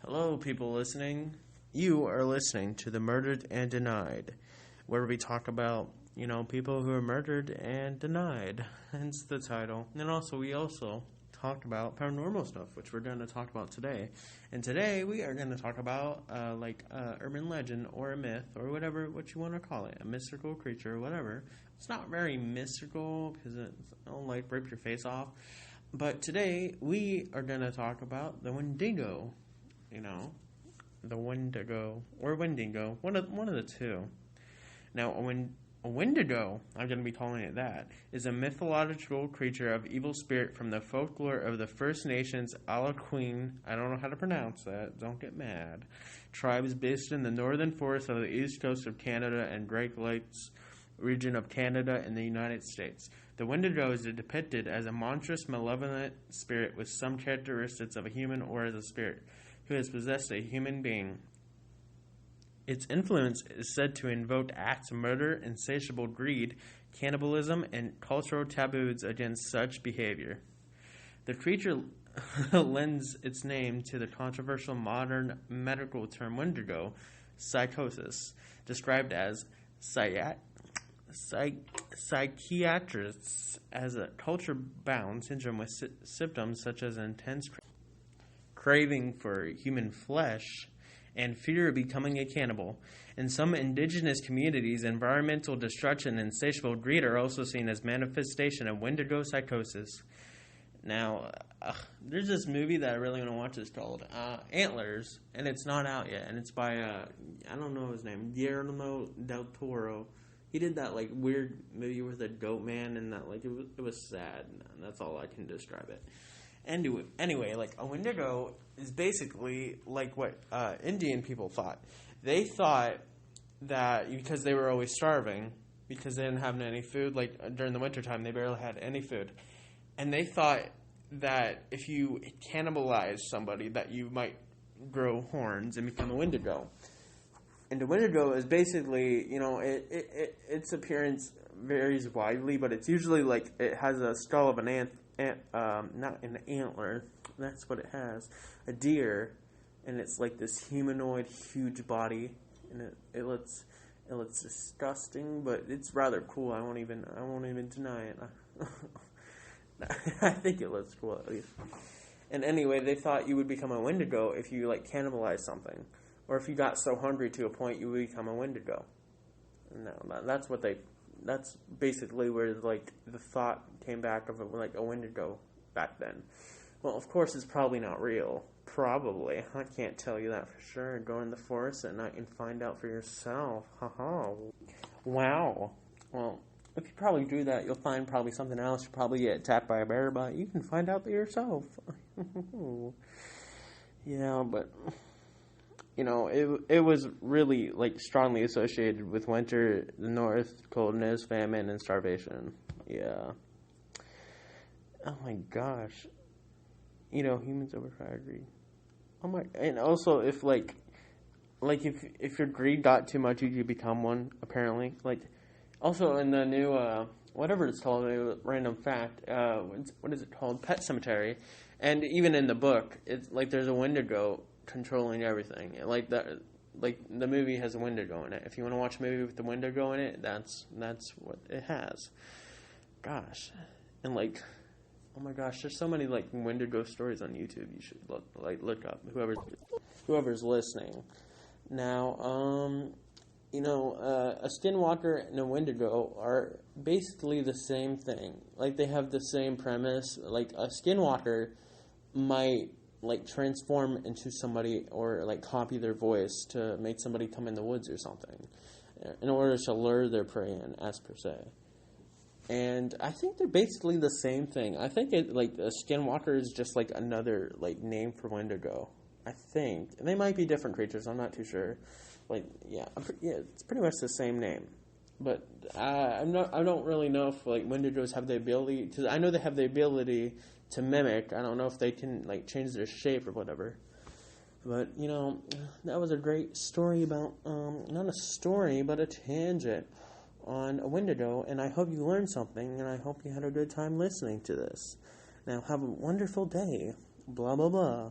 Hello, people listening. You are listening to The Murdered and Denied, where we talk about, people who are murdered and denied, hence the title. And also, we also talked about paranormal stuff, which we're going to talk about today. And today, we are going to talk about, urban legend or a myth or whatever, what you want to call it, a mystical creature or whatever. It's not very mystical because it'll, rip your face off. But today, we are going to talk about the Wendigo. The Wendigo or Wendigo, one of the two. Now, a Wendigo, I'm going to be calling it that, is a mythological creature of evil spirit from the folklore of the First Nations Algonquin, I don't know how to pronounce that, don't get mad, tribes based in the northern forests of the east coast of Canada and Great Lakes region of Canada in the United States. The Wendigo is depicted as a monstrous, malevolent spirit with some characteristics of a human or as a spirit who has possessed a human being. Its influence is said to invoke acts of murder, insatiable greed, cannibalism, and cultural taboos against such behavior. The creature lends its name to the controversial modern medical term Wendigo psychosis, described as psychiatrists as a culture-bound syndrome with symptoms such as intense craving for human flesh, and fear of becoming a cannibal. In some indigenous communities, environmental destruction and insatiable greed are also seen as manifestation of Wendigo psychosis. Now, there's this movie that I really want to watch. It's called Antlers, and it's not out yet. And it's by, I don't know his name, Guillermo del Toro. He did that, weird movie with a goat man, and that, it was sad. And that's all I can describe it. Anyway, a Wendigo is basically like what Indian people thought. They thought that because they were always starving, because they didn't have any food, during the wintertime, they barely had any food. And they thought that if you cannibalize somebody, that you might grow horns and become a Wendigo. And the Wendigo is basically, its appearance varies widely, but it's usually it has a skull of an not an antler, that's what it has, a deer, and it's this humanoid huge body, and it looks disgusting, but it's rather cool. I won't even deny it. I think it looks cool at least. And anyway, they thought you would become a Wendigo if you cannibalize something, or if you got so hungry to a point you would become a Wendigo. No, that's basically where the thought came back of a Wendigo back then. Well, of course, it's probably not real. Probably. I can't tell you that for sure. Go in the forest at night and find out for yourself. Haha. Wow. Well, if you probably do that, you'll find probably something else. You'll probably get attacked by a bear, but you can find out for yourself. Yeah, but it was really strongly associated with winter, the north, coldness, famine, and starvation. Yeah. Oh my gosh. Humans over fire greed. Oh my, and also if if your greed got too much, you could become one. Apparently, also in the new whatever it's called, a random fact. What is it called? Pet Cemetery, and even in the book, it's there's a Wendigo controlling everything. The movie has a Wendigo in it. If you want to watch a movie with the Wendigo in it, that's what it has. Gosh. And oh my gosh, there's so many Wendigo stories on YouTube. You should look up whoever's listening. Now, a skinwalker and a Wendigo are basically the same thing. They have the same premise. A skinwalker might transform into somebody or copy their voice to make somebody come in the woods or something in order to lure their prey in, as per se. And I think they're basically the same thing. I think a skinwalker is just another name for Wendigo. I think. And they might be different creatures, I'm not too sure. It's pretty much the same name. But I don't really know if Wendigos have the ability, because I know they have the ability to mimic. I don't know if they can change their shape or whatever. But that was a great story about not a story but a tangent on a Wendigo, and I hope you learned something, and I hope you had a good time listening to this. Now have a wonderful day. Blah blah blah.